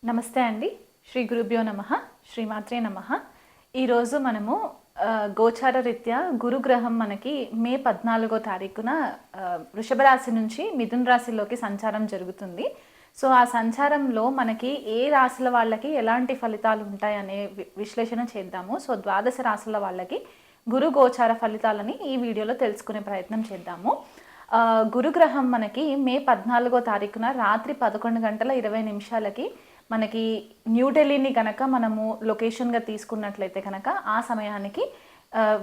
నమస్తే అండి. శ్రీ గురుభ్యో నమః. శ్రీమాత్రే నమః. ఈరోజు మనము గోచార రీత్యా గురుగ్రహం మనకి మే 14వ తారీఖున వృషభ రాశి నుంచి మిథున రాశిలోకి సంచారం జరుగుతుంది. సో ఆ సంచారంలో మనకి ఏ రాశుల వాళ్ళకి ఎలాంటి ఫలితాలు ఉంటాయనే విశ్లేషణ చేద్దాము. సో ద్వాదశ రాశుల వాళ్ళకి గురు గోచార ఫలితాలని ఈ వీడియోలో తెలుసుకునే ప్రయత్నం చేద్దాము. గురుగ్రహం మనకి మే 14వ తారీఖున రాత్రి 11:20 మనకి న్యూఢిల్లీని కనుక మనము లొకేషన్గా తీసుకున్నట్లయితే కనుక ఆ సమయానికి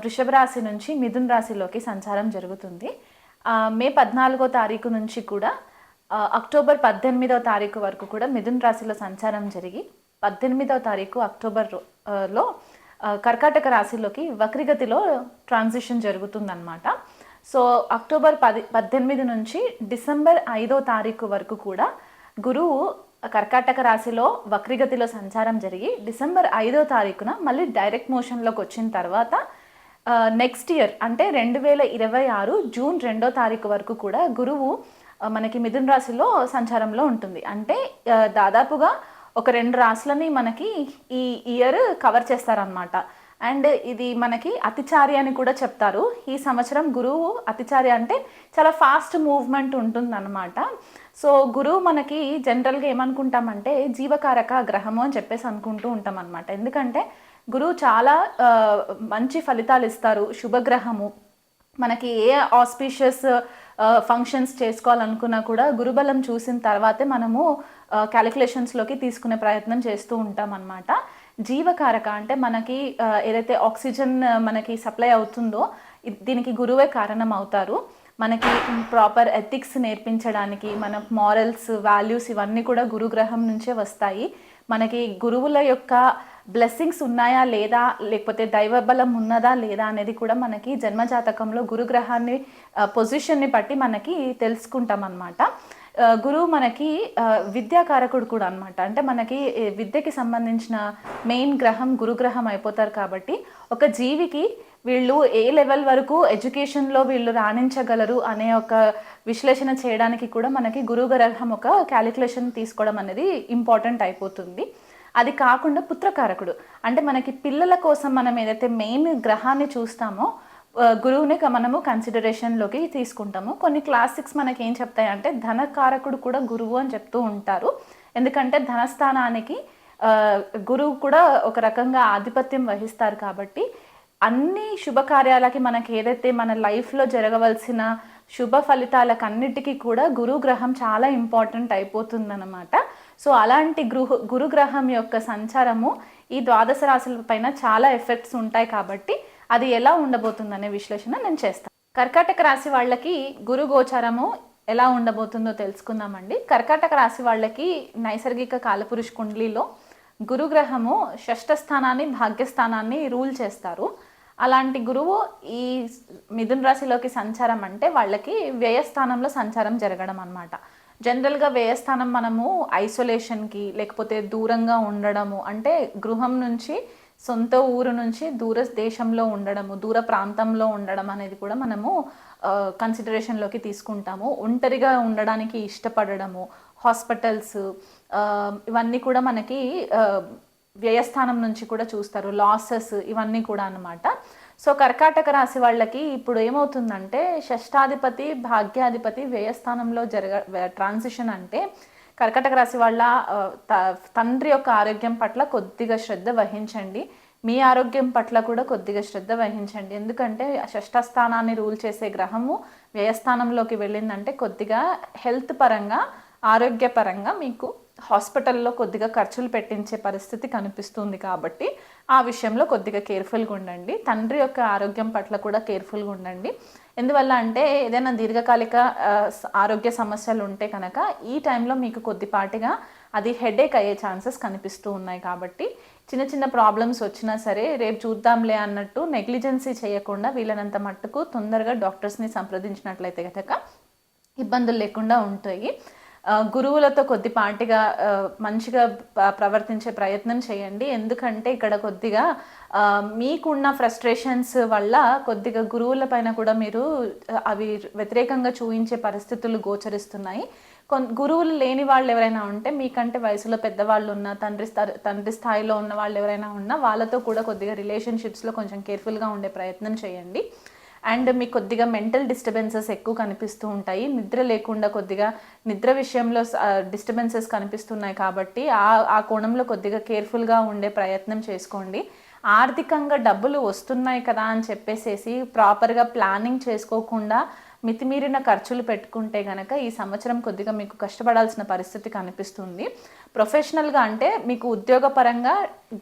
వృషభ రాశి నుంచి మిథున రాశిలోకి సంచారం జరుగుతుంది. మే 14వ తారీఖు నుంచి కూడా అక్టోబర్ 18వ తారీఖు వరకు కూడా మిథున రాశిలో సంచారం జరిగి 18వ తారీఖు అక్టోబర్లో కర్కాటక రాశిలోకి వక్రిగతిలో ట్రాన్సిషన్ జరుగుతుందన్నమాట. సో అక్టోబర్ 18 నుంచి డిసెంబర్ 5వ తారీఖు వరకు కూడా గురువు కర్కాటక రాశిలో వక్రిగతిలో సంచారం జరిగి డిసెంబర్ 5వ తారీఖున మళ్ళీ డైరెక్ట్ మోషన్లోకి వచ్చిన తర్వాత నెక్స్ట్ ఇయర్ అంటే 2026 జూన్ 2వ తారీఖు వరకు కూడా గురువు మనకి మిథున రాశిలో సంచారంలో ఉంటుంది. అంటే దాదాపుగా ఒక 2 రాశులని మనకి ఈ ఇయర్ కవర్ చేస్తారనమాట. అండ్ ఇది మనకి అతిచారి అని కూడా చెప్తారు. ఈ సంవత్సరం గురువు అతిచారి అంటే చాలా ఫాస్ట్ మూవ్మెంట్ ఉంటుందన్నమాట. సో గురువు మనకి జనరల్గా ఏమనుకుంటామంటే జీవకారక గ్రహము అని చెప్పేసి అనుకుంటూ ఉంటాం అనమాట. ఎందుకంటే గురువు చాలా మంచి ఫలితాలు ఇస్తారు, శుభగ్రహము. మనకి ఏ ఆస్పీషియస్ ఫంక్షన్స్ చేసుకోవాలనుకున్నా కూడా గురుబలం చూసిన తర్వాతే మనము క్యాలిక్యులేషన్స్లోకి తీసుకునే ప్రయత్నం చేస్తూ ఉంటాం అన్నమాట. జీవకారక అంటే మనకి ఏదైతే ఆక్సిజన్ మనకి సప్లై అవుతుందో దీనికి గురువే కారణం అవుతారు. మనకి ప్రాపర్ ఎథిక్స్ నేర్పించడానికి మన మారల్స్, వాల్యూస్ ఇవన్నీ కూడా గురుగ్రహం నుంచే వస్తాయి. మనకి గురువుల యొక్క బ్లెస్సింగ్స్ ఉన్నాయా లేదా, లేకపోతే దైవబలం ఉన్నదా లేదా అనేది కూడా మనకి జన్మజాతకంలో గురుగ్రహాన్ని పొజిషన్ని బట్టి మనకి తెలుసుకుంటాం అన్నమాట. గురువు మనకి విద్యాకారకుడు కూడా అనమాట. అంటే మనకి విద్యకి సంబంధించిన మెయిన్ గ్రహం గురుగ్రహం అయిపోతారు. కాబట్టి ఒక జీవికి వీళ్ళు ఏ లెవెల్ వరకు ఎడ్యుకేషన్లో వీళ్ళు రాణించగలరు అనే ఒక విశ్లేషణ చేయడానికి కూడా మనకి గురుగ్రహం ఒక క్యాలిక్యులేషన్ తీసుకోవడం అనేది ఇంపార్టెంట్ అయిపోతుంది. అది కాకుండా పుత్రకారకుడు అంటే మనకి పిల్లల కోసం మనం ఏదైతే మెయిన్ గ్రహాన్ని చూస్తామో గురువుని మనము కన్సిడరేషన్లోకి తీసుకుంటాము. కొన్ని క్లాసిక్స్ మనకి ఏం చెప్తాయంటే ధనకారకుడు కూడా గురువు అని చెప్తూ ఉంటారు. ఎందుకంటే ధనస్థానానికి గురువు కూడా ఒక రకంగా ఆధిపత్యం వహిస్తారు. కాబట్టి అన్ని శుభకార్యాలకి మనకి ఏదైతే మన లైఫ్లో జరగవలసిన శుభ ఫలితాలకన్నిటికీ కూడా గురుగ్రహం చాలా ఇంపార్టెంట్ అయిపోతుందన్నమాట. సో అలాంటి గురుగ్రహం యొక్క సంచారము ఈ ద్వాదశ రాశుల పైన చాలా ఎఫెక్ట్స్ ఉంటాయి. కాబట్టి అది ఎలా ఉండబోతుందనే విశ్లేషణ నేను చేస్తాను. కర్కాటక రాశి వాళ్ళకి గురు గోచారము ఎలా ఉండబోతుందో తెలుసుకుందామండి. కర్కాటక రాశి వాళ్ళకి నైసర్గిక కాలపురుష కుండలిలో గురుగ్రహము షష్ఠ స్థానాన్ని, భాగ్యస్థానాన్ని రూల్ చేస్తారు. అలాంటి గురువు ఈ మిథున రాశిలోకి సంచారం అంటే వాళ్ళకి వ్యయస్థానంలో సంచారం జరగడం అన్నమాట. జనరల్గా వ్యయస్థానం మనము ఐసోలేషన్కి లేకపోతే దూరంగా ఉండడము అంటే గృహం నుంచి సొంత ఊరు నుంచి దూర దేశంలో ఉండడము, దూర ప్రాంతంలో ఉండడం అనేది కూడా మనము కన్సిడరేషన్లోకి తీసుకుంటాము. ఒంటరిగా ఉండడానికి ఇష్టపడడము, హాస్పిటల్స్ ఇవన్నీ కూడా మనకి వ్యయస్థానం నుంచి కూడా చూస్తారు. లాసెస్ ఇవన్నీ కూడా అన్నమాట. సో కర్కాటక రాశి వాళ్ళకి ఇప్పుడు ఏమవుతుందంటే షష్టాధిపతి, భాగ్యాధిపతి వ్యయస్థానంలో ట్రాన్సిషన్ అంటే కర్కాటక రాశి వాళ్ళ తండ్రి యొక్క ఆరోగ్యం పట్ల కొద్దిగా శ్రద్ధ వహించండి. మీ ఆరోగ్యం పట్ల కూడా కొద్దిగా శ్రద్ధ వహించండి. ఎందుకంటే షష్ఠ స్థానాన్ని రూల్ చేసే గ్రహము వ్యయస్థానంలోకి వెళ్ళిందంటే కొద్దిగా హెల్త్ పరంగా, ఆరోగ్యపరంగా మీకు హాస్పిటల్లో కొద్దిగా ఖర్చులు పెట్టించే పరిస్థితి కనిపిస్తుంది. కాబట్టి ఆ విషయంలో కొద్దిగా కేర్ఫుల్గా ఉండండి. తండ్రి యొక్క ఆరోగ్యం పట్ల కూడా కేర్ఫుల్గా ఉండండి. ఎందువల్ల అంటే ఏదైనా దీర్ఘకాలిక ఆరోగ్య సమస్యలు ఉంటే కనుక ఈ టైంలో మీకు కొద్దిపాటిగా అది హెడేక్ అయ్యే ఛాన్సెస్ కనిపిస్తూ ఉన్నాయి. కాబట్టి చిన్న చిన్న ప్రాబ్లమ్స్ వచ్చినా సరే రేపు చూద్దాంలే అన్నట్టు నెగ్లిజెన్సీ చేయకుండా వీళ్ళనంత మట్టుకు తొందరగా డాక్టర్స్ని సంప్రదించినట్లయితే కనుక ఇబ్బందులు లేకుండా ఉంటాయి. గురువులతో కొద్దిపాటిగా మంచిగా ప్రవర్తించే ప్రయత్నం చేయండి. ఎందుకంటే ఇక్కడ కొద్దిగా మీకున్న ఫ్రస్ట్రేషన్స్ వల్ల కొద్దిగా గురువుల పైన కూడా మీరు అవి వ్యతిరేకంగా చూపించే పరిస్థితులు గోచరిస్తున్నాయి. గురువులు లేని వాళ్ళు ఎవరైనా ఉంటే, మీకంటే వయసులో పెద్దవాళ్ళు ఉన్న, తండ్రి స్థాయిలో ఉన్న వాళ్ళు ఎవరైనా ఉన్నా వాళ్ళతో కూడా కొద్దిగా రిలేషన్షిప్స్లో కొంచెం కేర్ఫుల్గా ఉండే ప్రయత్నం చేయండి. అండ్ మీకు కొద్దిగా మెంటల్ డిస్టర్బెన్సెస్ ఎక్కువ కనిపిస్తూ ఉంటాయి. నిద్ర లేకుండా కొద్దిగా నిద్ర విషయంలో డిస్టర్బెన్సెస్ కనిపిస్తున్నాయి కాబట్టి ఆ కోణంలో కొద్దిగా కేర్ఫుల్గా ఉండే ప్రయత్నం చేసుకోండి. ఆర్థికంగా డబ్బులు వస్తున్నాయి కదా అని చెప్పేసేసి ప్రాపర్గా ప్లానింగ్ చేసుకోకుండా మితిమీరిన ఖర్చులు పెట్టుకుంటే కనుక ఈ సంవత్సరం కొద్దిగా మీకు కష్టపడాల్సిన పరిస్థితి కనిపిస్తుంది. ప్రొఫెషనల్గా అంటే మీకు ఉద్యోగపరంగా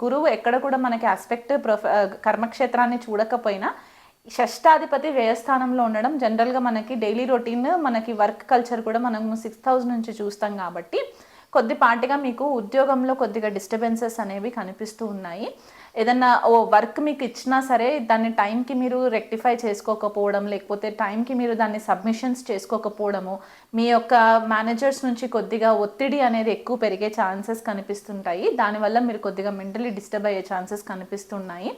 గురువు ఎక్కడ కూడా మనకి ఆస్పెక్ట్ కర్మక్షేత్రాన్ని చూడకపోయినా షష్టాధిపతి వ్యయస్థానంలో ఉండడం జనరల్గా మనకి డైలీ రొటీన్, మనకి వర్క్ కల్చర్ కూడా మనం 6th హౌస్ నుంచి చూస్తాం కాబట్టి కొద్దిపాటిగా మీకు ఉద్యోగంలో కొద్దిగా డిస్టర్బెన్సెస్ అనేవి కనిపిస్తూ ఉన్నాయి. ఏదన్నా వర్క్ మీకు ఇచ్చినా సరే దాన్ని టైంకి మీరు రెక్టిఫై చేసుకోకపోవడం, లేకపోతే టైంకి మీరు దాన్ని సబ్మిషన్స్ చేసుకోకపోవడము, మీ యొక్క మేనేజర్స్ నుంచి కొద్దిగా ఒత్తిడి అనేది ఎక్కువ పెరిగే ఛాన్సెస్ కనిపిస్తుంటాయి. దానివల్ల మీరు కొద్దిగా మెంటలీ డిస్టర్బ్ అయ్యే ఛాన్సెస్ కనిపిస్తున్నాయి.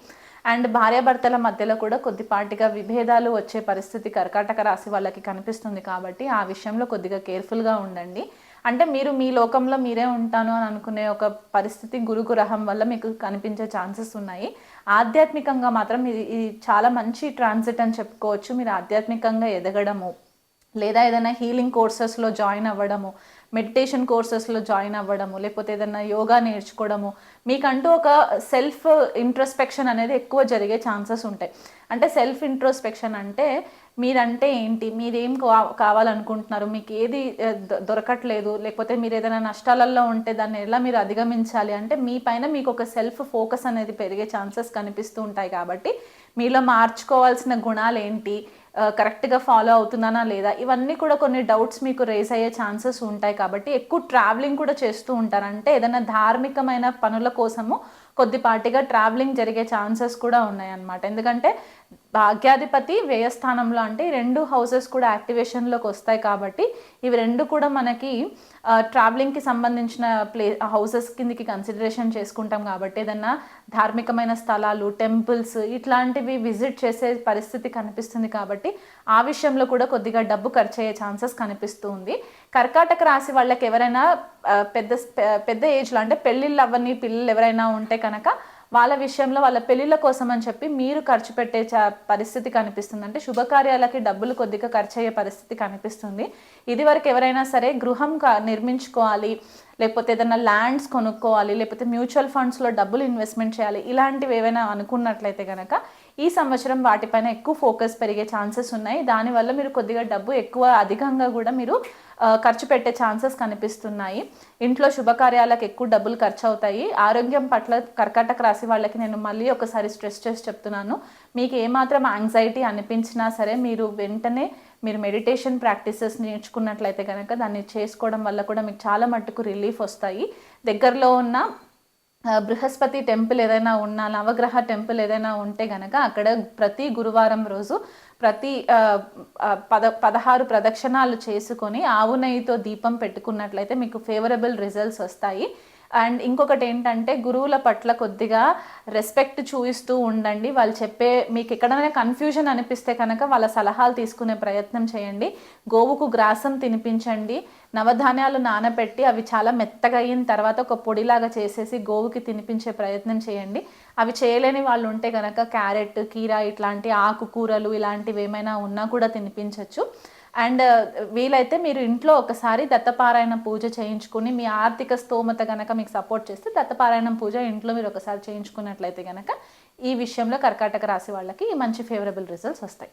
అండ్ భార్యాభర్తల మధ్యలో కూడా కొద్దిపాటిగా విభేదాలు వచ్చే పరిస్థితి కర్కాటక రాశి వాళ్ళకి కనిపిస్తుంది కాబట్టి ఆ విషయంలో కొద్దిగా కేర్ఫుల్గా ఉండండి. అంటే మీరు మీ లోకంలో మీరే ఉంటాను అని అనుకునే ఒక పరిస్థితి గురుగ్రహం వల్ల మీకు కనిపించే ఛాన్సెస్ ఉన్నాయి. ఆధ్యాత్మికంగా మాత్రం ఇది చాలా మంచి ట్రాన్సిట్ అని చెప్పుకోవచ్చు. మీరు ఆధ్యాత్మికంగా ఎదగడము, లేదా ఏదైనా హీలింగ్ కోర్సెస్లో జాయిన్ అవ్వడము, మెడిటేషన్ కోర్సెస్లో జాయిన్ అవ్వడము, లేకపోతే ఏదైనా యోగా నేర్చుకోవడము, మీకంటూ ఒక సెల్ఫ్ ఇంట్రోస్పెక్షన్ అనేది ఎక్కువ జరిగే ఛాన్సెస్ ఉంటాయి. అంటే సెల్ఫ్ ఇంట్రోస్పెక్షన్ అంటే మీరంటే ఏంటి, మీరేం కావాలనుకుంటున్నారు, మీకు ఏది దొరకట్లేదు, లేకపోతే మీరు ఏదైనా నష్టాలలో ఉంటే దాన్ని ఎలా మీరు అధిగమించాలి అంటే మీ పైన మీకు ఒక సెల్ఫ్ ఫోకస్ అనేది పెరిగే ఛాన్సెస్ కనిపిస్తూ ఉంటాయి. కాబట్టి మీలో మార్చుకోవాల్సిన గుణాలు ఏంటి, కరెక్ట్గా ఫాలో అవుతున్నానా లేదా, ఇవన్నీ కూడా కొన్ని డౌట్స్ మీకు రేస్ అయ్యే ఛాన్సెస్ ఉంటాయి. కాబట్టి ఎక్కువ ట్రావెలింగ్ కూడా చేస్తూ ఉంటారు. అంటే ఏదైనా ధార్మికమైన పనుల కోసము కొద్దిపాటిగా ట్రావెలింగ్ జరిగే ఛాన్సెస్ కూడా ఉన్నాయన్నమాట. ఎందుకంటే భాగ్యాధిపతి వ్యయస్థానంలో అంటే ఈ 2 హౌసెస్ కూడా యాక్టివేషన్లోకి వస్తాయి. కాబట్టి ఇవి 2 కూడా మనకి ట్రావెలింగ్కి సంబంధించిన హౌసెస్ కిందకి కన్సిడరేషన్ చేసుకుంటాం. కాబట్టి ఏదన్నా ధార్మికమైన స్థలాలు, టెంపుల్స్ ఇట్లాంటివి విజిట్ చేసే పరిస్థితి కనిపిస్తుంది. కాబట్టి ఆ విషయంలో కూడా కొద్దిగా డబ్బు ఖర్చు అయ్యే ఛాన్సెస్ కనిపిస్తుంది. కర్కాటక రాశి వాళ్ళకి ఎవరైనా పెద్ద ఏజ్లో అంటే పెళ్ళిళ్ళు అవ్వని పిల్లలు ఎవరైనా ఉంటే కనుక వాళ్ళ విషయంలో వాళ్ళ పెళ్ళిళ్ళ కోసం అని చెప్పి మీరు ఖర్చు పెట్టే పరిస్థితి కనిపిస్తుంది. అంటే శుభకార్యాలకి డబ్బులు కొద్దిగా ఖర్చు అయ్యే పరిస్థితి కనిపిస్తుంది. ఇదివరకు ఎవరైనా సరే గృహం నిర్మించుకోవాలి, లేకపోతే ఏదైనా ల్యాండ్స్ కొనుక్కోవాలి, లేకపోతే మ్యూచువల్ ఫండ్స్లో డబ్బులు ఇన్వెస్ట్మెంట్ చేయాలి, ఇలాంటివి ఏవైనా అనుకున్నట్లయితే కనుక ఈ సంవత్సరం వాటిపైన ఎక్కువ ఫోకస్ పెరిగే ఛాన్సెస్ ఉన్నాయి. దానివల్ల మీరు కొద్దిగా డబ్బు ఎక్కువ అధికంగా కూడా మీరు ఖర్చు పెట్టే ఛాన్సెస్ కనిపిస్తున్నాయి. ఇంట్లో శుభకార్యాలకు ఎక్కువ డబ్బులు ఖర్చు అవుతాయి. ఆరోగ్యం పట్ల కర్కాటక రాశి వాళ్ళకి నేను మళ్ళీ ఒకసారి స్ట్రెస్ చేసి చెప్తున్నాను. మీకు ఏమాత్రం యాంగ్జైటీ అనిపించినా సరే మీరు వెంటనే మెడిటేషన్ ప్రాక్టీసెస్ నేర్చుకున్నట్లయితే కనుక దాన్ని చేసుకోవడం వల్ల కూడా మీకు చాలా మట్టుకు రిలీఫ్ వస్తాయి. దగ్గరలో ఉన్న బృహస్పతి టెంపుల్ ఏదైనా ఉన్నా, నవగ్రహ టెంపుల్ ఏదైనా ఉంటే కనుక అక్కడ ప్రతి గురువారం రోజు 16 ప్రదక్షిణాలు చేసుకొని ఆవు నెయ్యితో దీపం పెట్టుకున్నట్లయితే మీకు ఫేవరబుల్ రిజల్ట్స్ వస్తాయి. అండ్ ఇంకొకటి ఏంటంటే గురువుల పట్ల కొద్దిగా రెస్పెక్ట్ చూపిస్తూ ఉండండి. వాళ్ళు మీకు ఎక్కడైనా కన్ఫ్యూజన్ అనిపిస్తే కనుక వాళ్ళ సలహాలు తీసుకునే ప్రయత్నం చేయండి. గోవుకు గ్రాసం తినిపించండి. నవధాన్యాలు నానబెట్టి అవి చాలా మెత్తగా అయిన తర్వాత ఒక పొడిలాగా చేసేసి గోవుకి తినిపించే ప్రయత్నం చేయండి. అవి చేయలేని వాళ్ళు ఉంటే కనుక క్యారెట్, కీరా ఇట్లాంటి ఆకుకూరలు ఇలాంటివి ఏమైనా ఉన్నా కూడా తినిపించవచ్చు. అండ్ వీలైతే మీరు ఇంట్లో ఒకసారి దత్తపారాయణ పూజ చేయించుకుని మీ ఆర్థిక స్తోమత కనుక మీకు సపోర్ట్ చేస్తే దత్తపారాయణం పూజ ఇంట్లో మీరు ఒకసారి చేయించుకున్నట్లయితే కనుక ఈ విషయంలో కర్కాటక రాశి వాళ్ళకి మంచి ఫేవరబుల్ రిజల్ట్స్ వస్తాయి.